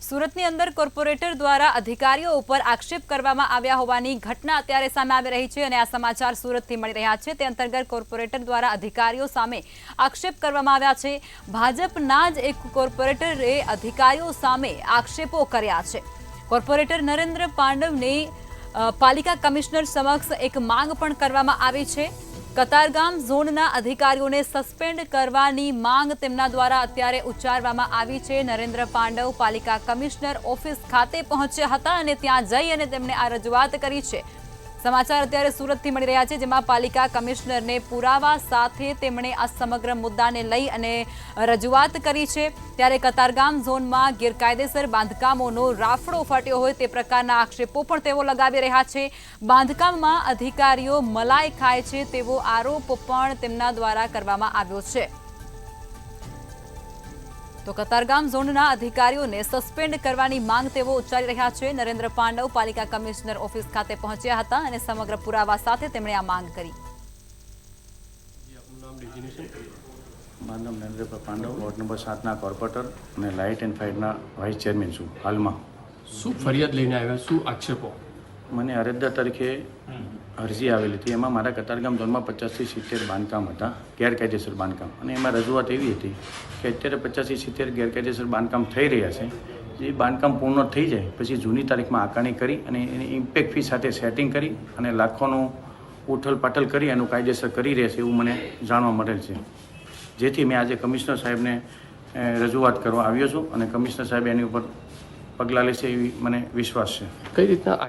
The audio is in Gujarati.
સુરતની અંદર કોર્પોરેટર દ્વારા અધિકારીઓ ઉપર આક્ષેપ કરવામાં આવ્યા હોવાની ઘટના અત્યારે સામે આવી રહી છે અને આ સમાચાર સુરતથી મળી રહ્યા છે। તે અંતર્ગત કોર્પોરેટર દ્વારા અધિકારીઓ સામે આક્ષેપ કરવામાં આવ્યા છે। ભાજપના જ એક કોર્પોરેટરે અધિકારીઓ સામે આક્ષેપો કર્યા છે। કોર્પોરેટર નરેન્દ્ર પાંડવને પાલિકા કમિશનર સમક્ષ એક માંગ પણ કરવામાં આવી છે। કતારગામ ઝોનના અધિકારીઓને સસ્પેન્ડ કરવાની માંગ તેમના દ્વારા અત્યારે ઉચ્ચારવામાં આવી છે। નરેન્દ્ર પાંડવ પાલિકા કમિશનર ઓફિસ ખાતે પહોંચ્યા હતા અને ત્યાં જઈ અને તેમણે આ રજૂઆત કરી છે। સમાચાર અત્યારે સુરતથી મળી રહ્યા છે, જેમાં પાલિકા કમિશનરને પુરાવા સાથે તેમણે આ સમગ્ર મુદ્દાને લઈ અને રજૂઆત કરી છે। ત્યારે કતારગામ ઝોનમાં ગેરકાયદેસર બાંધકામોનો રાફડો ફાટ્યો હોય તે પ્રકારના આક્ષેપો પણ તેઓ લગાવી રહ્યા છે। બાંધકામમાં અધિકારીઓ મલાઈ ખાય છે તેવો આરોપ પણ તેમના દ્વારા કરવામાં આવ્યો છે। તો કતારગામ ઝોનના અધિકારીઓને સસ્પેન્ડ કરવાની માંગ તેઓ ઉચ્ચારી રહ્યા છે। નરેન્દ્ર પાંડવ પાલિકા કમિશનર ઓફિસ ખાતે પહોંચ્યા હતા અને સમગ્ર પુરાવા સાથે તેમણે આ માંગ કરી। મારું નામ નરેન્દ્ર પાંડવ, વોર્ડ નંબર 7ના કોર્પોરેટર અને લાઇટ એન્ડ ફાયરના વાઇસ ચેરમેન છું। હાલમાં શું ફરિયાદ લઈને આવ્યા, શું આક્ષેપો? મને અરજદાર તરીકે અરજી આવેલી હતી। એમાં મારા કતારગામ ઝોનમાં 50 થી 70 બાંધકામ હતા, ગેરકાયદેસર બાંધકામ, અને એમાં રજૂઆત એવી હતી કે અત્યારે 50 થી 70 ગેરકાયદેસર બાંધકામ થઈ રહ્યા છે। જે બાંધકામ પૂર્ણ થઈ જાય પછી જૂની તારીખમાં આકારણી કરી અને એની ઇમ્પેક્ટ ફી સાથે સેટિંગ કરી અને લાખોનું ઉથલ પાટલ કરી એનું કાયદેસર કરી રહેશે એવું મને જાણવા મળેલ છે। જેથી મેં આજે કમિશનર સાહેબને રજૂઆત કરવા આવ્યો છું અને કમિશનર સાહેબ એની ઉપર પગલાં લેશે એવી મને વિશ્વાસ છે। કઈ રીતના